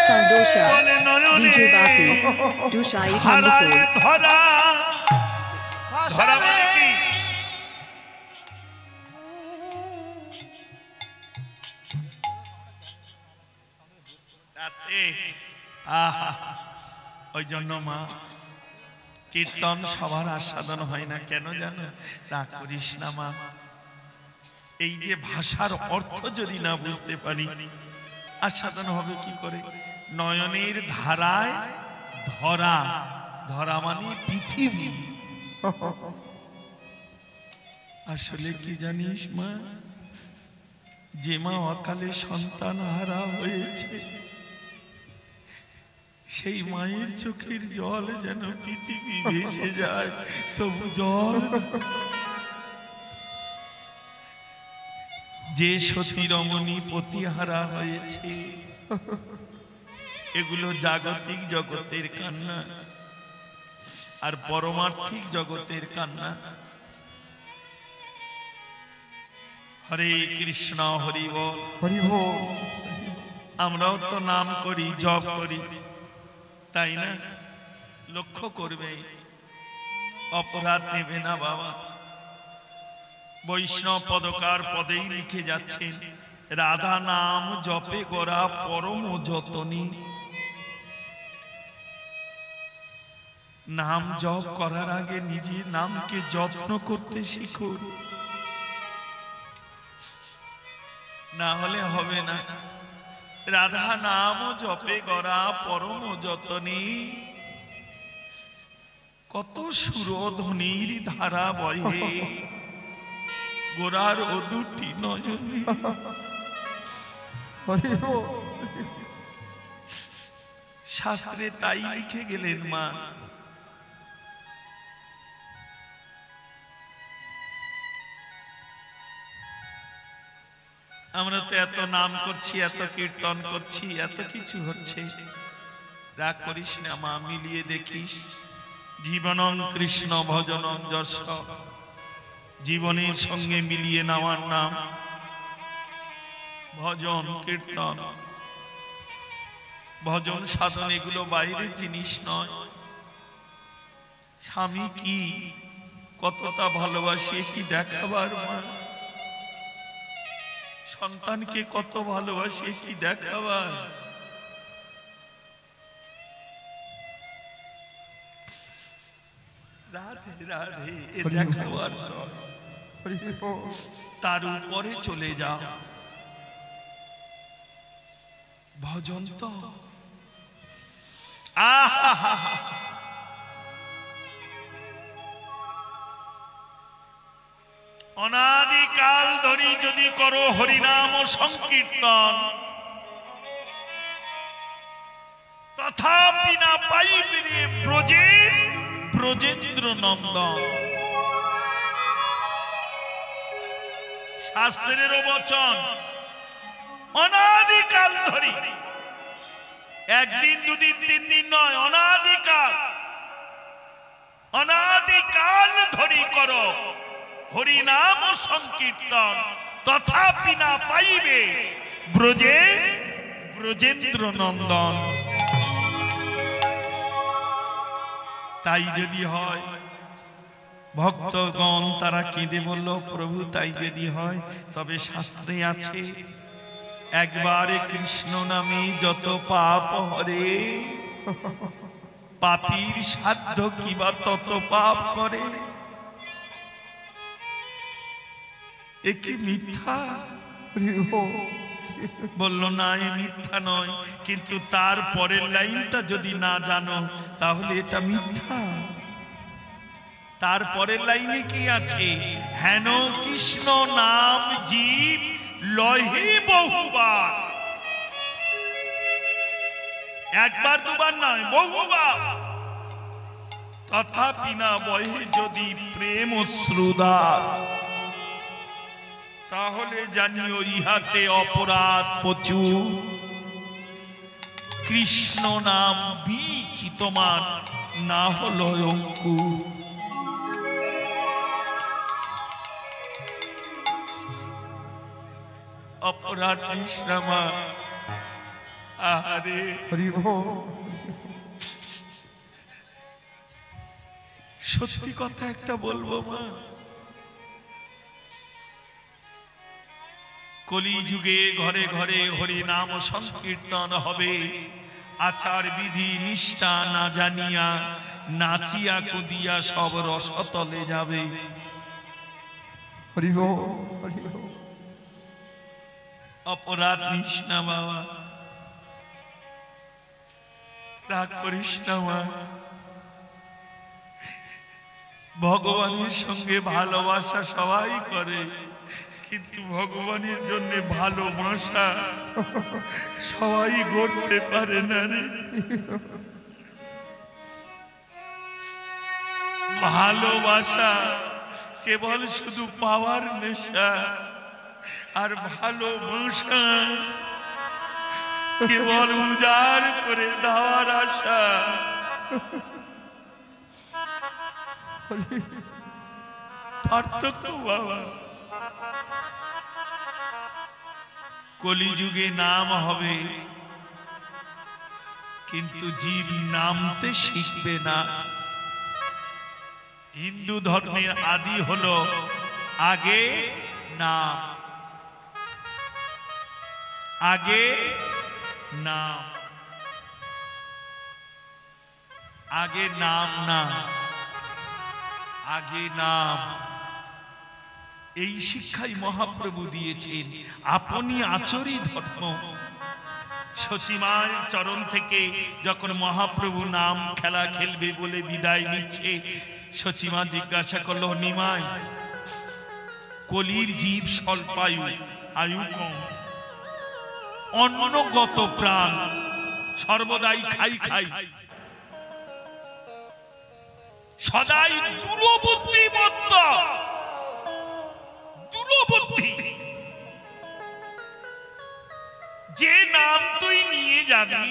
Sandosha, DJ Bapi, Dushai Thambapur. ধরা মানে কি? ওই জন্য মা কীর্তন সবার আস্বাদন হয় না কেন জানো? রাগ করিস না মা, এই যে ভাষার অর্থ যদি না বুঝতে পারি আস্বাদন হবে কি করে? নয়নের ধারায় ধরা, ধরা মানে পৃথিবী। আসলে কি জানিস মা, যে মা অকালে সন্তান হারা হয়েছে সেই মায়ের চোখের জল যেন পৃথিবী ভেসে যায়, তবু জল। যে সতী রমণী পতিহারা হয়েছে, এগুলো জাগতিক জগতের কান্না আর পরমার্থিক জগতের কান্না। হরে কৃষ্ণ হরি বল, হরি বল। আমরাও তো নাম করি, জপ করি, তাই না? লক্ষ্য করবে, অপরাধ নেবে না বাবা। বৈষ্ণব পদকার পদেই লিখে যাচ্ছেন, রাধা নাম জপে গোরা পরম যতনী। নাম জপ করার আগে নিজের নামকে যত্ন করতে শিখো, না হলে হবে না। রাধা নাম জপে গোরা পরম যতনী, কত সুরধ্বনির ধারা বহে গোরার ও দুটি নয়নে। শাস্ত্রে তাই লিখে গেলেন মা। আমরা তো এত নাম করছি, এত কীর্তন করছি, এত কিছু হচ্ছে, রাগ করিস না মা, মিলিয়ে দেখিস। জীবনং কৃষ্ণ ভজনং যশ, জীবনের সঙ্গে মিলিয়ে নেওয়ার নাম ভজন কীর্তন। ভজন সাধন এগুলো বাইরের জিনিস নয়। স্বামী কি কতটা ভালোবাসে কি দেখাবার মা, সন্তানকে কত ভালোবাসে কি দেখাবার। রাধে রাধে এ দেখাবার নয়, তার উপরে চলে যাও। ভজন তো আহা, অনাদিকাল ধরি যদি করো হরিনাম সংকীর্তন, তথাপি না পাইবে ব্রজের ব্রজেন্দ্র নন্দন। শাস্ত্রের বচন, অনাদিকাল ধরি, একদিন দুদিন তিন দিন নয়, অনাদিকাল, অনাদিকাল ধরি করো হরিনাম সংকীর্তন, তথাপি না পাইবে ব্রজে ব্রজেন্দ্র নন্দন। তাই যদি হয়, ভক্তগণ তারা কেঁদে বলল, প্রভু তাই যদি হয় তবে শাস্ত্রে আছে, একবারে কৃষ্ণ নামে যত পাপ হরে, পাপীর সাধ্য কিবা তত পাপ করে। এ কি মিথ্যা? বলল না, এ মিথ্যা নয়, কিন্তু তার পরের লাইনটা যদি না জানো তাহলে এটা মিথ্যা। তার পরের লাইনে কি আছে? হেন কৃষ্ণ নাম জীব লহে বহুবার, একবার দুবার নয়, বহুবার। তথাপি না বহে যদি প্রেম শ্রুদার, তাহলে জানিও ইহাতে অপরাধ প্রচুর। কৃষ্ণ নাম বীজ তোমার না হলো অঙ্কুর। অপরাধ নিঃশ্রামা আরে হরি বল। সত্যি কথা একটা বলবো মা, কলি যুগে ঘরে ঘরে হরি নাম সংকীর্তন হবে, আচার বিধি নিষ্ঠা না জানিয়া নাচিয়া কুদিয়া সব রসতলে যাবে। হরি বল, হরি বল। অপরাধ নিস না বাবা, রাগ করিস না মা। ভগবানের সঙ্গে ভালোবাসা সবাই করে, কিন্তু ভগবানের জন্য ভালোবাসা সবাই করতে পারে না রে। ভালোবাসা কেবল শুধু পাওয়ার নেশা, আর ভালোবাসা কেবল উজাড় করে দেওয়ার আশা। পার্থক্য বাবা। কলিযুগে নাম হবে, কিন্তু জীব নামতে শিখবে না। হিন্দু ধর্মের আদি হলো আগে নাম, আগে নাম, আগে নাম না, আগে নাম। এই শিক্ষাই মহাপ্রভু দিয়েছেন। আপনি আচরি ধর্ম। সচিমার চরণ থেকে যখন মহাপ্রভু নাম খেলা খেলবে বলে বিদায় নিচ্ছে, সচিমা জিজ্ঞাসা করলো, নিমাই কলির জীব স্বল্পায়ু, আয়ু কম, অন্নগত প্রাণ, সর্বদাই খাই খাই, সদাই দূরবুদ্ধিমত্ত, দূরবুদ্ধি। যে নাম তুই নিয়ে যাবি,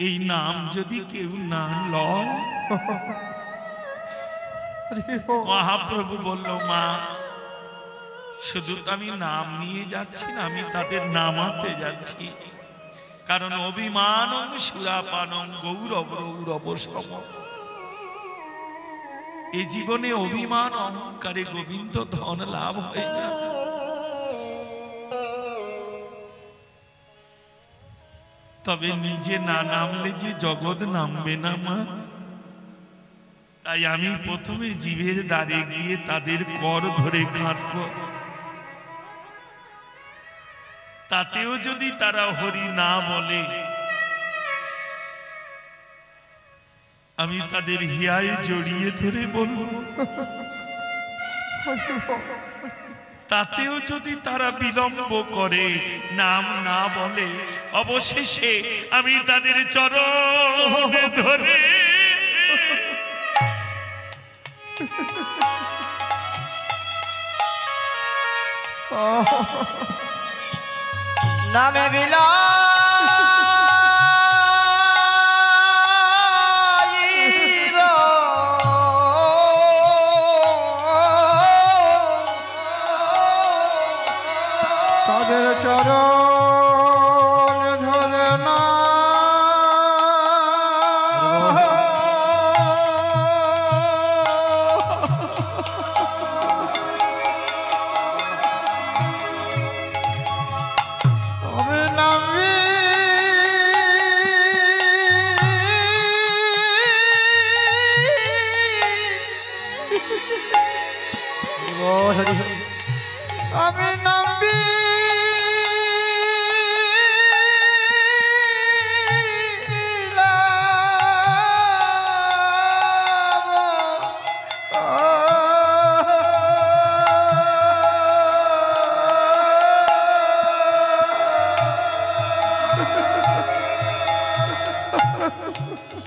এই নাম যদি কেউ না লয়। মহাপ্রভু বলল, মা শুধু তো আমি নাম নিয়ে যাচ্ছি না, আমি তাদের নামাতে যাচ্ছি। কারণ অভিমানং সুরাপানং গৌরব গৌরব সম। এই জীবনে অভিমান অহংকারে গোবিন্দ ধন লাভ হয় না। তবে নিজে না নামলে যে জগৎ নামবে না মা। তাই আমি প্রথমে জীবের দ্বারে গিয়ে তাদের কর ধরে কাটব। তাতেও যদি তারা হরি না বলে, আমি তাদের হিয়ায় জড়িয়ে ধরে বলব। তাতেও যদি তারা বিলম্ব করে, নাম না বলে, অবশেষে আমি তাদের চরণ ধরে নামে বিলাইব তাদের চরণ ধরে না। আমি নামবি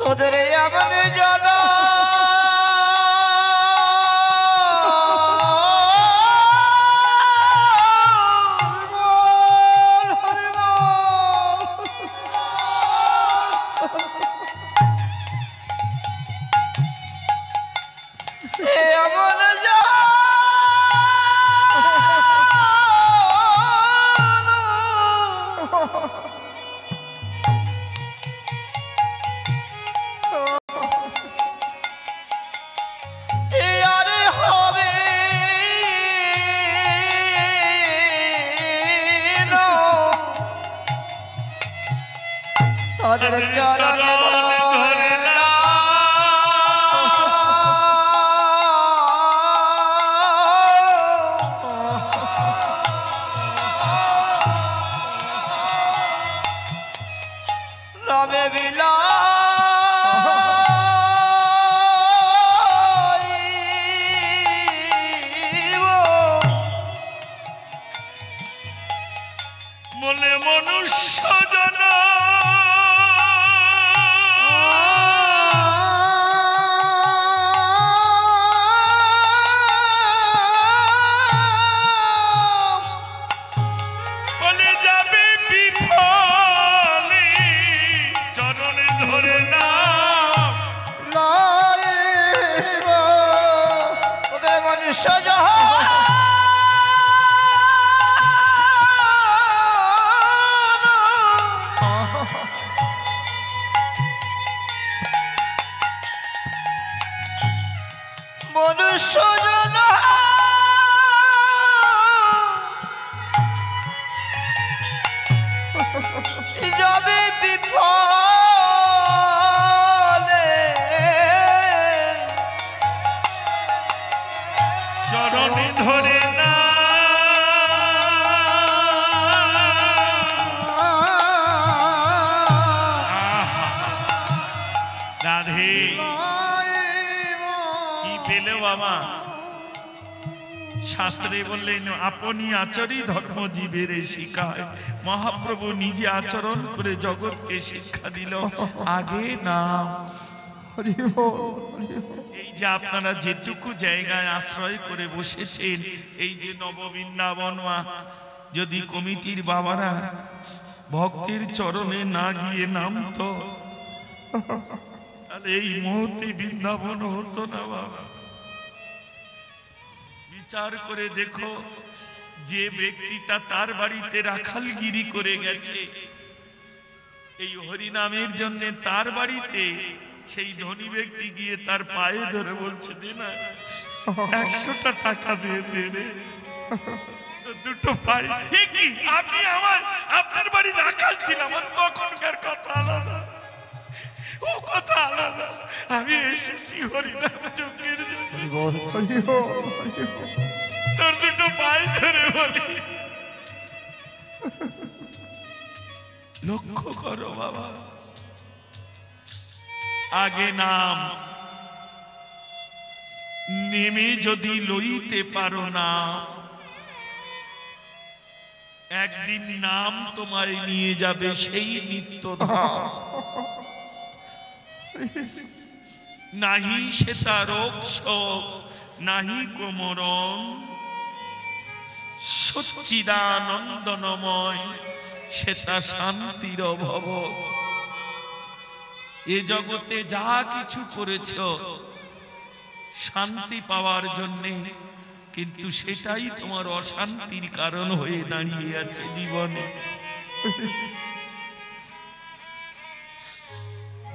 তোদের এমন জন তোদের চরণে ধরে নামে বিলা বলে মনুষ্য জন বলে যাবে বিফলে চরণে ধরে না তোদের মনুষ্য মনুষ্য যাবে বিফলে চরণে ধরে না রাধে কি পেলে বাবা শাস্ত্রে বললেন আপনি আচরি ধর্ম জীবের শিখায় মহাপ্রভু নিজে আচরণ করে জগৎকে শিক্ষা দিল আগে নাম এই যে আপনারা যেটুকু জায়গায় আশ্রয় করে বসেছেন এই যে নববৃন্দাবন যদি কমিটির বাবারা ভক্তের চরণে না গিয়ে নামতো তাহলে এই মুহূর্তে বৃন্দাবন হতো না বাবা বিচার করে দেখো যে ব্যক্তিটা তার বাড়িতে রাখালগিরি করে গেছে এই হরিনামের জন্য তার বাড়িতে সেই ধনী ব্যক্তি গিয়ে তার পায়ে ধরে বলছে দে না 100টা টাকা দিয়ে দে রে তো দুটো পাই কি আপনি আপনার বাড়ি রাখাল ছিলাম তখনকার কথা আলাদা ও কথা আলাদা আমি এসেছি হরিনাম যজ্ঞের জন্য তোর দুটো পায়ে ধরে বলি লক্ষ্য করো বাবা আগে নাম নেমে যদি লইতে পারো না একদিন নাম তোমায় নিয়ে যাবে সেই নিত্যধাম নাহি সেতা রোগ শোক নাহি কোমরণ সচ্চিদানন্দনময় সেতা শান্তির ভব এ জগতে যা কিছু করেছ শান্তি পাওয়ার জন্য কিন্তু সেটাই তোমার অশান্তির কারণ হয়ে দাঁড়িয়ে আছে জীবনে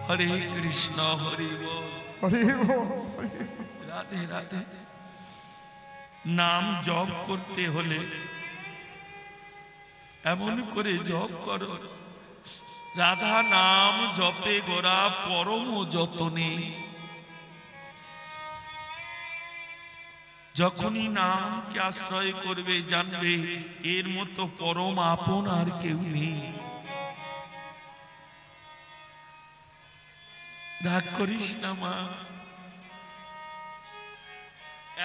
হরে কৃষ্ণ হরি বল রাধে রাধে নাম জপ করতে হলে এমন করে জপ করো রাধা নাম জপে গোরা পরম যতনে যখনই নামকে আশ্রয় করবে জানবে এর মতো পরম আপন আর কেউ নেই রাগ করিস না মা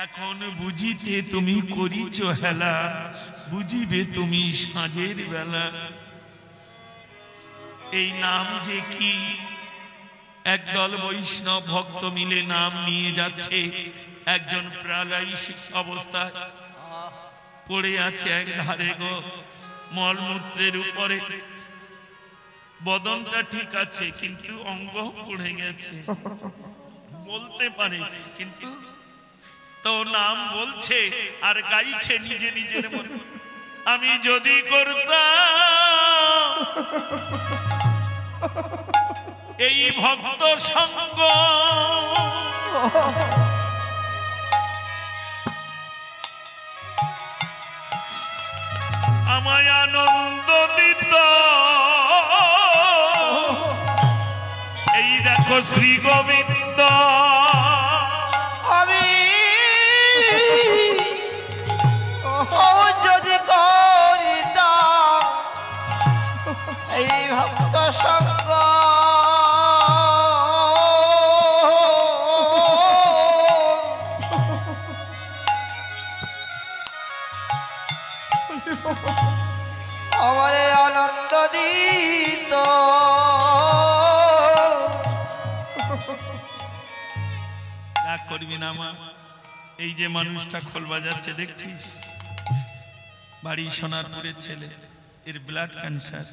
এখন বুঝিতে তুমি করিছ হেলা বুঝিবে তুমি সাঁঝের বেলা এই নাম যে কি একদল বৈষ্ণব ভক্ত মিলে নাম নিয়ে যাচ্ছে একজন প্রালাইসিক অবস্থায় পড়ে আছে এক ধারে গো মলমূত্রের উপরে বদনটা ঠিক আছে কিন্তু অঙ্গ পড়ে গেছে বলতে পারে কিন্তু তো নাম বলছে আর গাইছে নিজে নিজের মনে আমি যদি করতাম এই ভক্ত সঙ্গ আমায় আনন্দ দিত দেখো শ্রী গোবিন্দ আমি যদি করিতাম এই ভক্ত সঙ্গ আমারে আনন্দ দিত। রাগ করবি না মা, এই যে মানুষটা খোল বাজাচ্ছে দেখছিস, বাড়ি সোনারপুরের ছেলে, এর ব্লাড ক্যান্সার,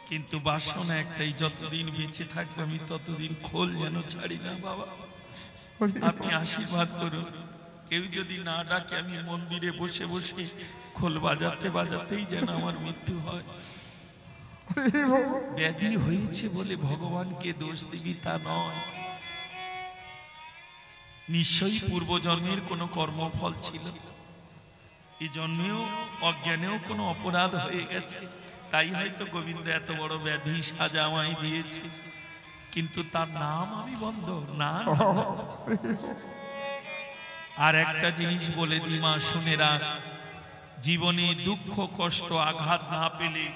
কিন্তু বাসনা একটাই, যতদিন বেঁচে থাকবে আমি ততদিন খোল যেন ছাড়ি না বাবা। আপনি আশীর্বাদ করুন, কেউ যদি না ডাকে আমি মন্দিরে বসে বসে খোল বাজাতে বাজাতেই যেন আমার মৃত্যু হয়। ব্যাধি হয়েছে বলে ভগবানকে দোষ দিবি তা নয়, নিশ্চয়ই পূর্বজন্মের কোনো কর্মফল ছিল, এই জন্মেও অজ্ঞানেও কোনো অপরাধ হয়ে গেছে, তাই হয়তো গোবিন্দ এত বড় ব্যাধি সাজা আমায় দিয়েছে, কিন্তু তার নাম আমি বন্ধ না। আর একটা জিনিস বলে দি মা, শুনে রাখ, জীবনে দুঃখ কষ্ট আঘাত না পেলে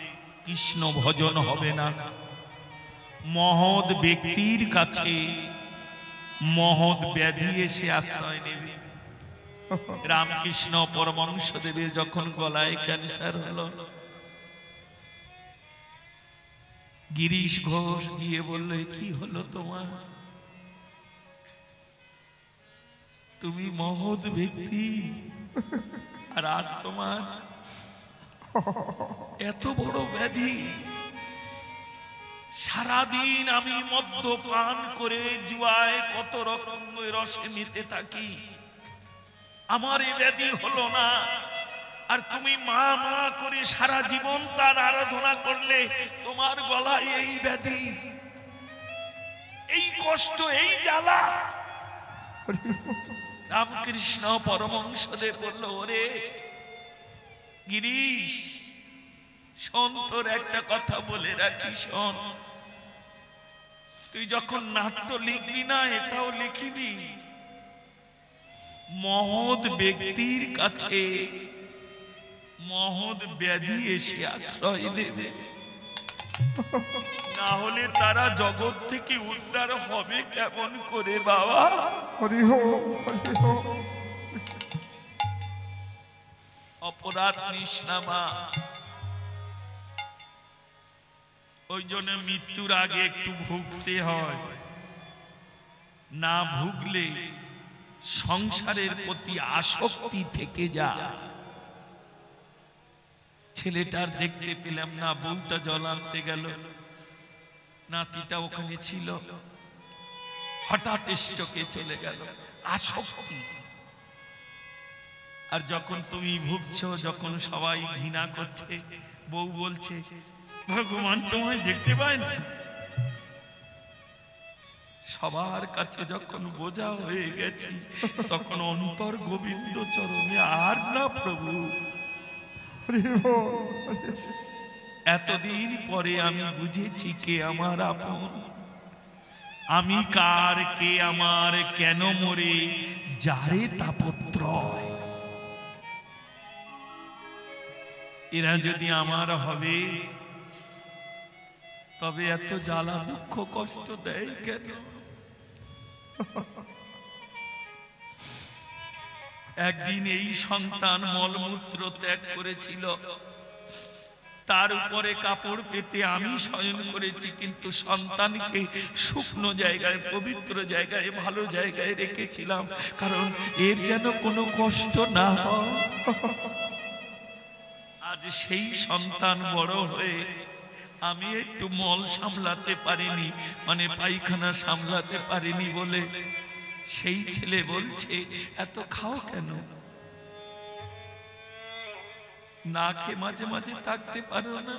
কৃষ্ণ ভজন হবে না। মহৎ ব্যক্তির কাছে মহৎ ব্যাধি এসে আশ্রয় নেবে। রামকৃষ্ণ পরমহংসদেবের যখন গলায় ক্যান্সার হলো, গিরিশ ঘোষ গিয়ে বলল, কি হলো তোমার? তুমি মহৎ ব্যক্তি আর আজ তোমার এত বড় ব্যাধি। সারাদিন আমি মদ্যপান করে জুয়ায় কত রকমের রসে নিতে থাকি, আমার এই ব্যাধি হলো না, আর তুমি মা মা করে সারা জীবন তার আরাধনা করলে তোমার গলায় এই ব্যাধি, এই কষ্ট, এই জ্বালা। রামকৃষ্ণ পরমহংসদেব বলল, ওরে গিরিশ, শোন, তোর একটা কথা বলে রাখি, শোন, তুই যখন নাট্য লিখবি না এটাও লিখিবি, মহৎ ব্যক্তির কাছে মহৎ ব্যাধি এসে আশ্রয় নেবে, না হলে তারা জগৎ থেকে উদ্ধার হবে কেমন করে বাবা? অপরাধ নিস না মা, ওই জন্য মৃত্যুর আগে একটু ভুগতে হয়, না ভুগলে সংসারের প্রতি আসক্তি থেকে যা। ছেলেটার দেখতে পেলাম না, বউটা জল আনতে গেল, নাতিটা ওখানে ছিল, হঠাৎ স্ট্রোকে চলে গেল, আসক্তি। আর যখন তুমি ভুগছো, যখন সবাই ঘৃণা করছে, বউ বলছে ভগবান তোমায় দেখতে পায় না, সবার কাছে যখন বোঝা হয়ে গেছে, তখন অন্তর গোবিন্দ চরণে আর না প্রভু। এতদিন পরে আমি বুঝেছি কে আমার আপন, আমি কার, কে আমার, কেন মরে, যারে তাপত্রয়। এরা যদি আমার হবে তবে এত জ্বালা দুঃখ কষ্ট দেয় কেন? একদিন এই সন্তান মলমূত্র ত্যাগ করেছিল, তার উপরে কাপড় পেতে আমি শয়ন করেছি, কিন্তু সন্তানকে শুকনো জায়গায়, পবিত্র জায়গায়, ভালো জায়গায় রেখেছিলাম, কারণ এর যেন কোনো কষ্ট না হয়। আজ সেই সন্তান বড় হয়ে আমি একটু মল সামলাতে পারিনি, মানে পায়খানা সামলাতে পারিনি বলে সেই ছেলে বলছে এত খাও কেন, না খেয়ে মাঝে মাঝে থাকতে পারো না?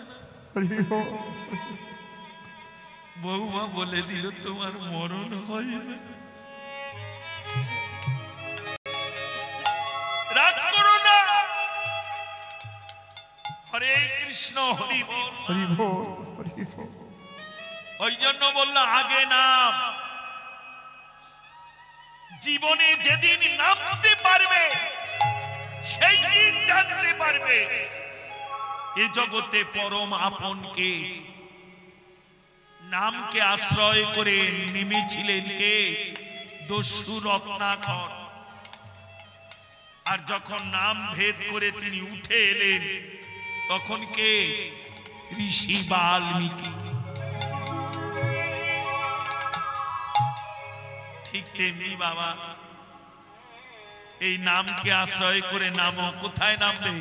বৌমা বলে দিল তোমার মরণ হয় না। রাগ করো না, হরে কৃষ্ণ হরি বল। ওই জন্য বললো আগে নাম। জীবনে যেদিন নামতে পারবে সেই দিন জানতে পারবে এ জগতে পরম আপনকে। নামকে আশ্রয় করে নেমেছিলেন কে? দস্যু রত্নাকর। আর যখন নাম ভেদ করে তিনি উঠে এলেন তখন কে? ঋষি বাল্মীকি। ঠিক তেমনি বাবা এই নামকে আশ্রয় করে নামও কোথায় নামবে?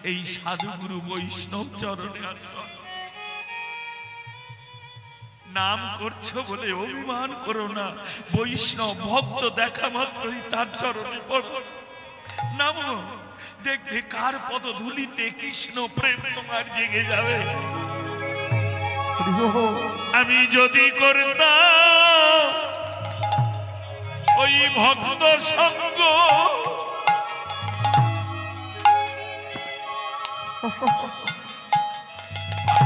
এই সাধুগুরু বৈষ্ণব চরণে আশ্রয়। নাম করছো বলে অভিমান করো না, বৈষ্ণব ভক্ত দেখা মাত্রই তার চরণে পড়ো, নামো, দেখবে কার পদধূলিতে কৃষ্ণ প্রেম তোমার জেগে যাবে। আমি যদি করতাম ওই ভক্ত সঙ্গ,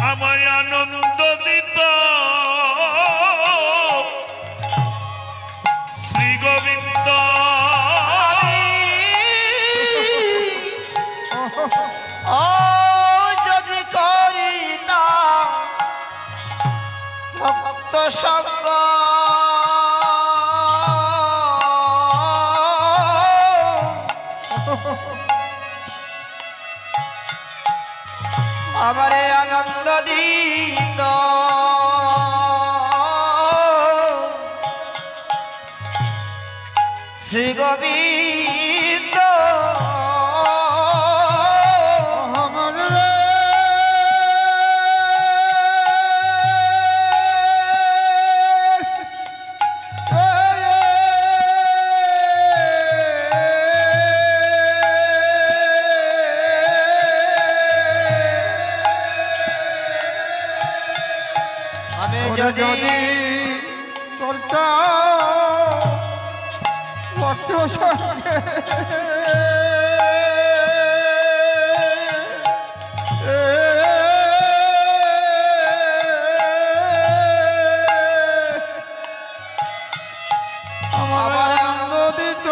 আমায় আনন্দ দিত শ্রী গোবিন্দ। ও যদি করি না ভক্ত সঙ্গ, আমারে আনন্দ দিত শ্রী গোবিন্দ। যদি করতাম ভক্ত সঙ্গে আমার আনন্দ দিত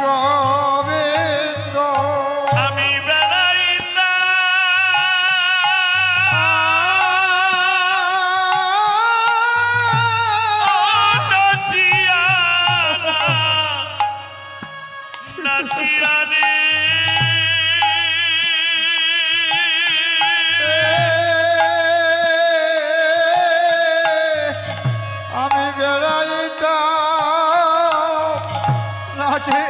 গোবিন্দ। আমি বেড়াইতাম নাচিয়া রে, আমি বেড়াইতাম নাচে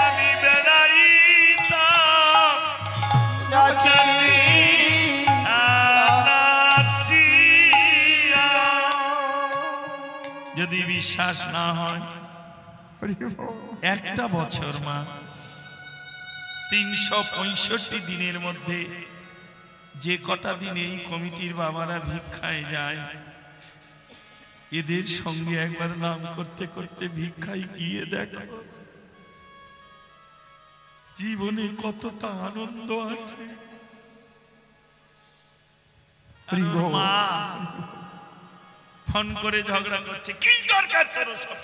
আমি বেড়াইতাম যদি বিশ্বাস না হয় একটা বছর মা 365 দিনের মধ্যে যে কটা দিন এই কমিটির বাবারা ভিক্ষায় যায়, এদের সঙ্গে একবার নাম করতে করতে ভিক্ষায় গিয়ে দেখো জীবনে কতটা আনন্দ আছে। মা ফোন করে ঝগড়া করছে, কি দরকার তোর সব?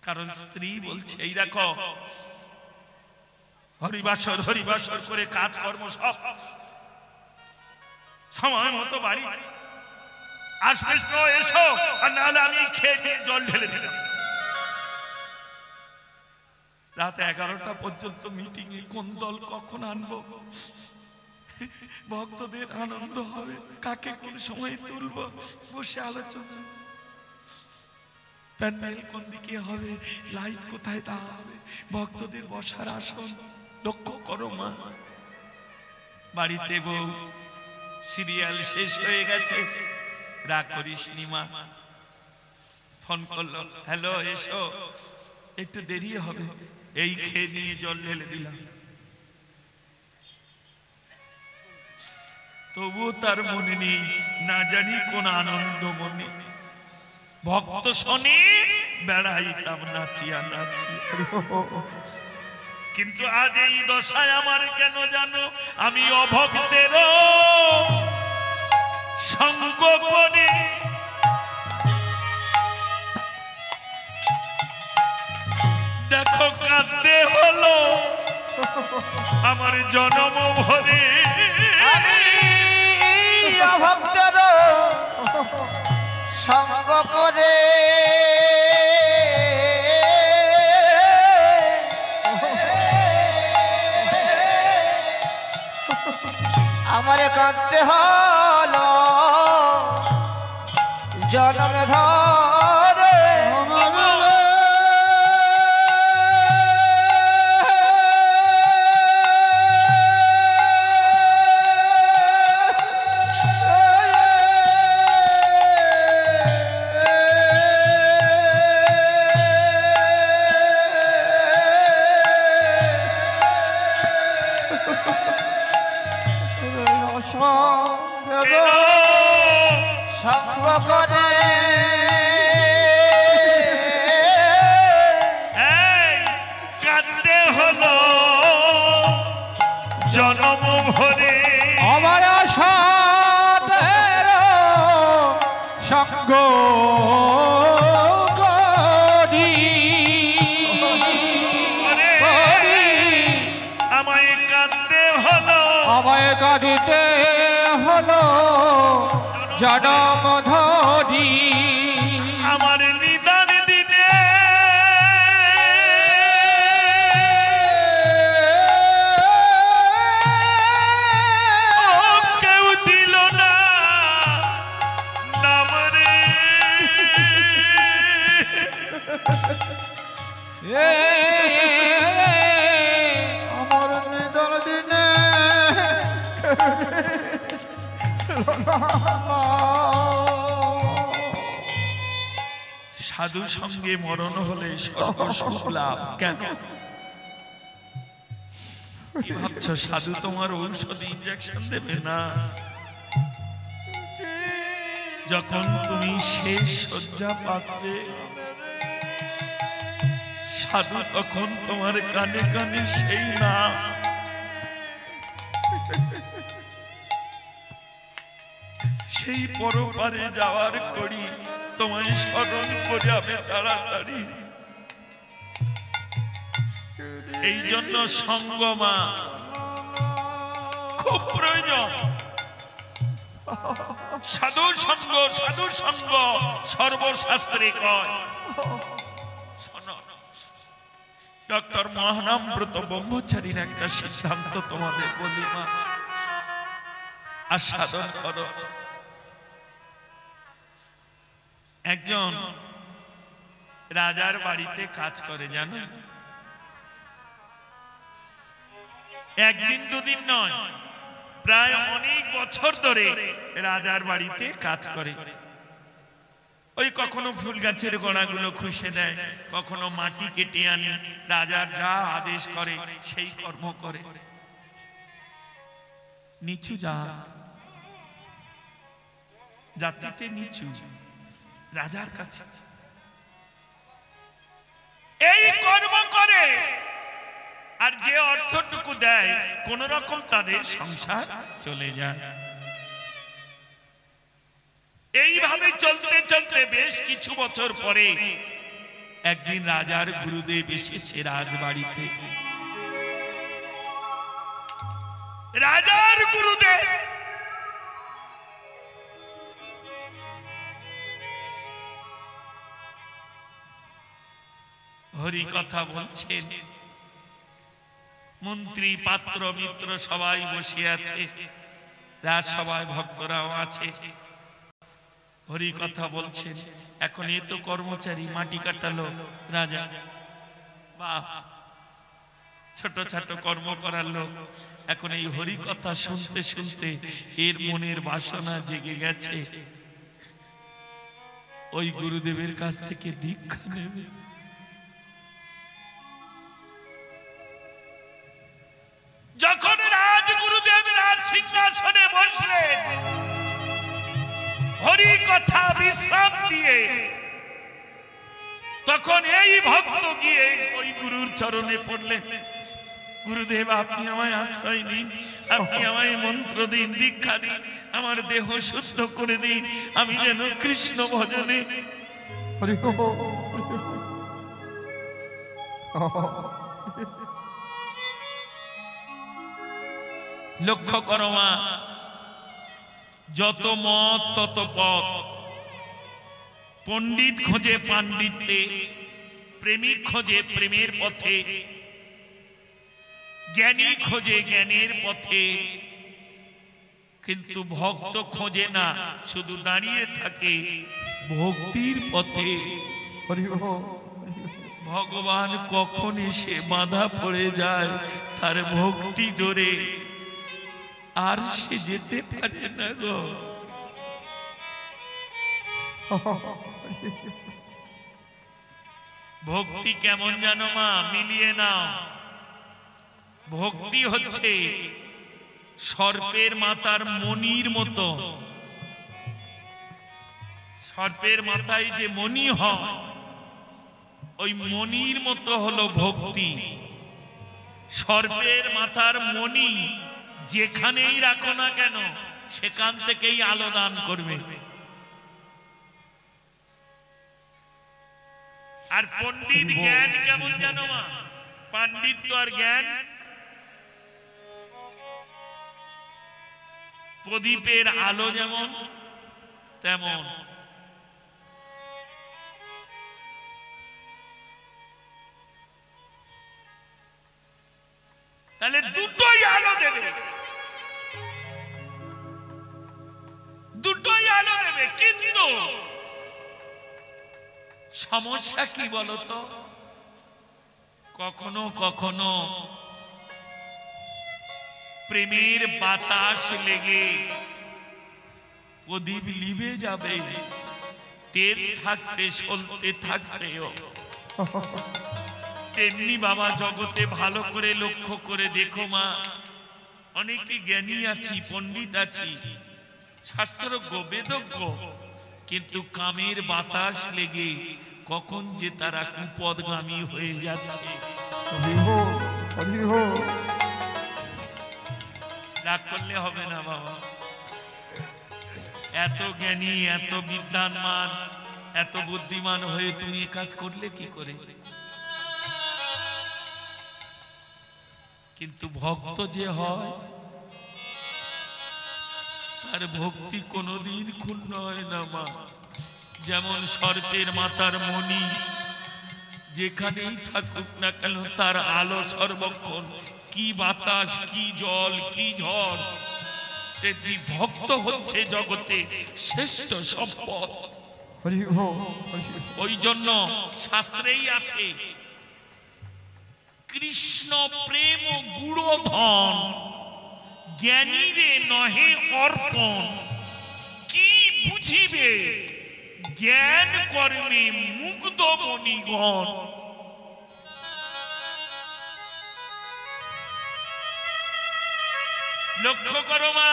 কারণ স্ত্রী বলছে এই দেখো হরিবাসর হরিবাসর করে কাজকর্ম সব সময় মতো বাড়ি আসবে তো এসো, আর নাহলে আমি খেয়ে দিয়ে জল ঢেলে দিলাম। রাত 11টা পর্যন্ত মিটিং এ কোন দল কখন আনবো, ভক্তদের আনন্দ হবে, কাকে কোন সময় তুলবো, বসে আলোচনা। প্যান্ডেল কোন দিকে হবে, লাইট কোথায় দেওয়া হবে, ভক্তদের বসার আসন লক্ষ্য করো মা। বাড়িতে বউ সিরিয়াল শেষ হয়ে গেছে, রাগ করিস নি মা। ফোন করলো, হ্যালো এসো, একটু দেরি হবে, এই খেয়ে নিয়ে জল ঢেলে দিলাম। তবুও তার মনে নেই, না জানি কোন আনন্দ মনে। ভক্ত শনি বেড়াইতাম নাচিয়া নাচিয়া, কিন্তু আজ এই দশায় আমার কেন জানো, আমি অভক্তের সঙ্গ করে দেখো কাঁদতে হলো আমার জনম ভরে। আমি অভক্তের সঙ্গ করে আমারে কাঁদতে হলো জনম ধরে। সঙ্গ করে কাঁদতে হলো জনম ভরে। আমার সাথের সঙ্গ করি আমায় কাঁদতে হলো, আমায় কাঁদিতে হলো জনম ধরি। আমার নিদান দিনে কেউ দিল না নাম রে। আমার নিদান দিনে সাধু সঙ্গে মরণ হলে সর্বসুখ লাভ। কেন কি ভাবছো সাধু তোমার ঔষধ ইনজেকশন দেবে না? যখন তুমি শেষ শয্যা পাত্রে, সাধু তখন তোমার কানে কানে সেই না সেই পরপারে যাওয়ার করি তোমায় স্মরণ করে যাবে তাড়াতাড়ি। এই জন্য সঙ্গমা খুব প্রয়োজন। সাধুর সঙ্গ, সাধুর সঙ্গ সর্বশাস্ত্রে কয়। ডক্টর মহানামব্রত ব্রহ্মচারীর একটা সিদ্ধান্ত তোমাদের বলি মা, আর সাধন করো। একজন রাজার বাড়িতে কাজ করে, জানো, একদিন দুদিন নয়, প্রায় অনেক বছর ধরে রাজার বাড়িতে কাজ করে। ওই কখনো ফুল গাছের গোড়াগুলো খুশে দেয়, কখনো মাটি কেটে আনি, রাজার যা আদেশ করে সেই কর্ম করে। নিচু জাতিতে নিচু, রাজার কাছে এই কর্ম করে, আর যে অর্থটুকু দেয় কোন রকম তাদের সংসার চলে যায়। এইভাবে চলতে চলতে বেশ কিছু বছর পরে একদিন রাজার গুরুদেব এসেছে রাজবাড়িতে। রাজার গুরুদেব হরি কথা বলছেন, মন্ত্রী পাত্র মিত্র সবাই বসে আছে, রাজসভায় ভক্তরাও আছে। হরি কথা বলছেন। এখন এ তো কর্মচারী, মাটি কাটালো রাজা, বাহ, ছোট ছোট কর্ম করার লোক। এখন এই হরি কথা শুনতে শুনতে এর মনের বাসনা জেগে গেছে, ওই গুরুদেবের কাছ থেকে দীক্ষা নেবে। যখন রাজগুরুদেব রাজ সিংহাসনে বসলেন, হরি কথা বিশ্রাম দিয়ে, তখন এই ভক্ত গিয়ে ওই গুরুর চরণে পড়লেন, গুরুদেব আপনি আমায় আশ্রয় দিন, আপনি আমায় মন্ত্র দিন, দীক্ষা দিন, আমার দেহ শুদ্ধ করে দিন, আমি যেন কৃষ্ণ ভজনে। হরি বল। লক্ষ্য করো মা, যত মত তত পথ। পণ্ডিত খোঁজে পাণ্ডিত্যে, প্রেমিক খোঁজে প্রেমের পথে, জ্ঞানী খোঁজে জ্ঞানের পথে, কিন্তু ভক্ত খোঁজে না, শুধু দাঁড়িয়ে থাকে ভক্তির পথে। হরি বল। ভগবান কখন এসে বাধা পড়ে যায় তার ভক্তি ডোরে, আর সে যেতে পারে না গো। ভক্তি কেমন জানো মা, মিলিয়ে নাও। ভক্তি হচ্ছে সর্পের মাথার মণির মতো। সর্পের মাথায় যে মণি হয়, ওই মণির মতো হলো ভক্তি। সর্পের মাথার মণি যেখানেই রাখো না কেন, সেখান থেকেই আলো দান করবে। আর পণ্ডিত জ্ঞান কেমন জানো মা, পাণ্ডিত্য আর জ্ঞান প্রদীপের আলো যেমন তেমন। তাহলে দুটোই আলো দেবে, দুটোই আলো দেবে, কিন্তু সমস্যা কি বলতো, কখনো কখনো প্রেমের বাতাস লেগে প্রদীপ লিভে যাবে, তেল থাকতে সলতে থাকতেও। তেমনি বাবা জগতে ভালো করে লক্ষ্য করে দেখো মা, অনেকে জ্ঞানী আছি, পণ্ডিত আছি, শাস্ত্রজ্ঞ বেদজ্ঞ, কিন্তু কামের বাতাস লেগে কখন যে তারা কুপদগামী হয়ে যাচ্ছে। রাগ করলে হবে না বাবা, এত জ্ঞানী, এত বিদ্যানমান, এত বুদ্ধিমান হয়ে তুমি এ কাজ করলে কি করে? কিন্তু ভক্ত যে হয়, তার ভক্তি কোনোদিন ক্ষুণ্ণ হয় না মা। যেমন সর্পের মাথার মণি যেখানেই থাকুক না কেন, তার আলো সর্বক্ষণ, কি বাতাস, কি জল, কি ঝড়। তেমনি ভক্ত হচ্ছে জগতে শ্রেষ্ঠ সম্পদ। ওই জন্য শাস্ত্রেই আছে, কৃষ্ণ প্রেম গুড়ধন, জ্ঞানীরে নহে অর্পণ। কি বুঝিবে জ্ঞান কর্মে মুগ্ধ মণিগণ। লক্ষ্য করো মা,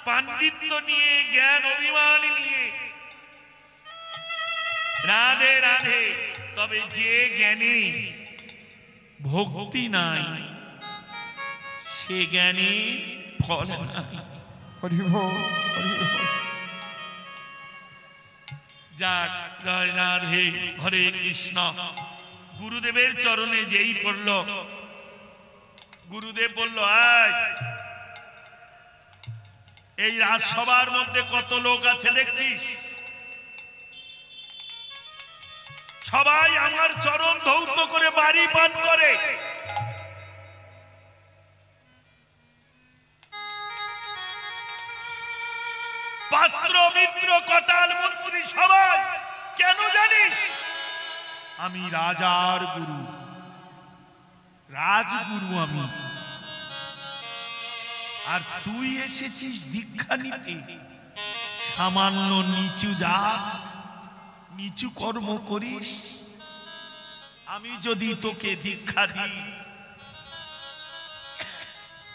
পাণ্ডিত্য নিয়ে, জ্ঞান অভিমান নিয়ে, রাধে রাধে, তবে যে জ্ঞানে ভক্তি নাই, সে জ্ঞানে ফল নাই। যাক, জয় রাধে, হরে কৃষ্ণ। গুরুদেবের চরণে যেই পড়ল, গুরুদেব বলল, এই রাজসভার মধ্যে কত লোক আছে দেখছিস? সবাই আমার চরণ ধৌত করে বাড়ি পান করে। পাত্র মিত্র কটাল মন্ত্রী সবাই কেন জানিস? আমি রাজার গুরু, রাজগুরু আমি। আর তুই এসেছিস দীক্ষা নিতে, সামান্য নিচু জাত, নিচু কর্ম করিস। আমি যদি তোকে দীক্ষা দিই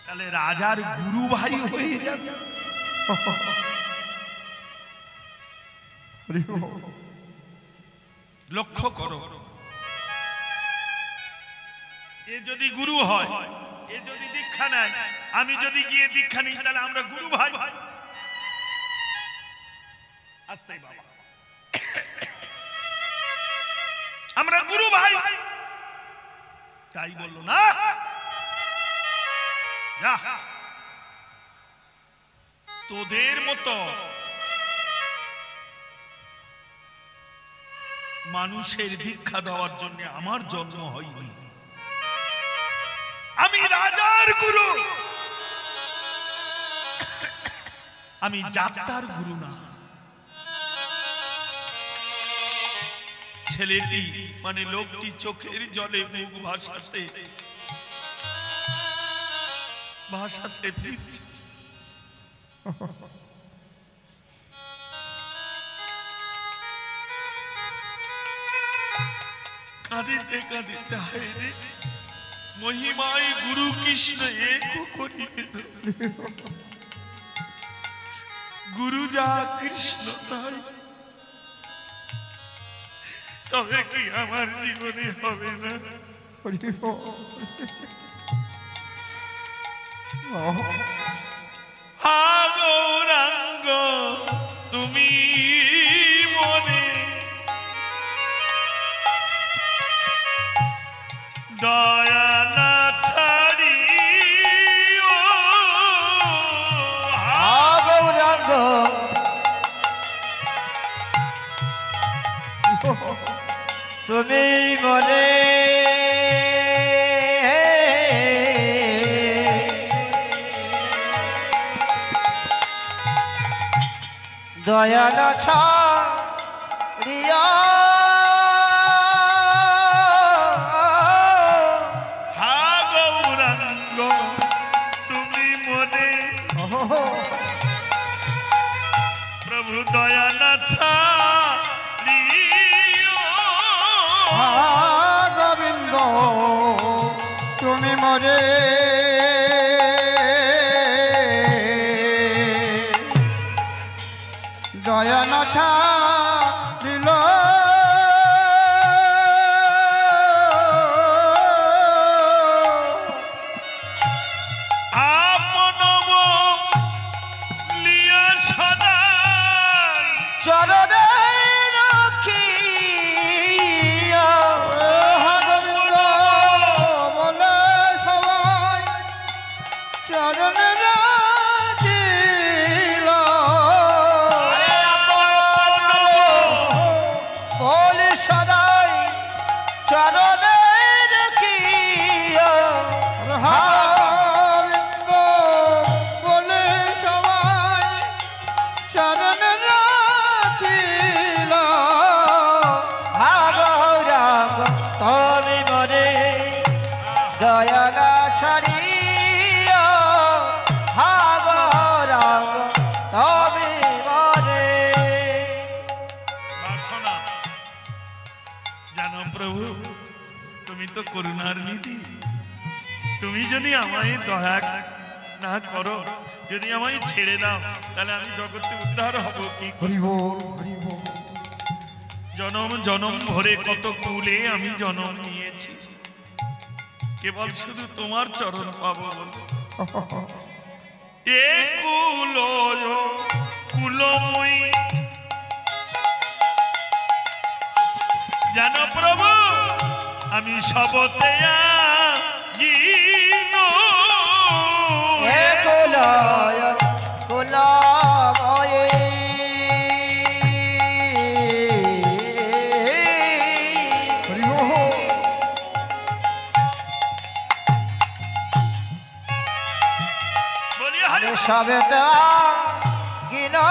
তাহলে রাজার গুরু ভাই হয়ে যাবে। লক্ষ্য করো, এ যদি গুরু হয়, এ যদি দীক্ষা নেয়, আমি যদি গিয়ে দীক্ষা নিই তাহলে আমরা গুরু ভাই। আস্তে বাবা, আমরা গুরু ভাই। তাই বললো না, যা তোদের মতো মানুষের দীক্ষা দেওয়ার জন্য আমার জন্ম হয়নি। আমি রাজার গুরু, আমি যাত্রার গুরু না। ছেলেটি মানে লোকটি চোখের জলে মুখ ভাসাতে ভাসাতে ফিরছে। কাঁদিতে কাঁদিতে হায়রে মহিমায় গুরু কৃষ্ণ এক করিলেন। গুরু যা কৃষ্ণ তাই, তবে কি আমার জীবনে হবে না? গৌরাঙ্গ তুমি মনে দয়া না ছাড়ি, গৌরাঙ্গ তুমি মনে দয়া না ছাড়িয়া, গৌরাঙ্গ তুমি মনে প্রভু দয়া না ছাড়িও। গোবিন্দ তুমি মরে দয়া না ছাড়িল, চরণে রাখিয়া গোবিন্দ বলে সবাই চরণে রাখিল। বলি সদাই চরণে রাখিয়া, গোবিন্দ বলে সবাই চরণে রাখিল। গৌরাঙ্গ তুমি মরে দয়া না ছাড়িয়া, গৌরাঙ্গ তুমি মরে। বাসনা জানো প্রভু, তুমি তো করুণার নিধি। তুমি যদি আমায় দয়া না করো, যদি আমায় ছেড়ে দাও, তাহলে আমি জগতে উদ্ধার হব কি? জনম জনম ভরে কত কুলে আমি জনম নিয়েছি, কেবল শুধু তোমার চরণ পাবো বলে। এ কুল কুলময়ী জানো প্রভু, আমি সবতে কুলয় কুলময়ী বলি হরি সবে গিনা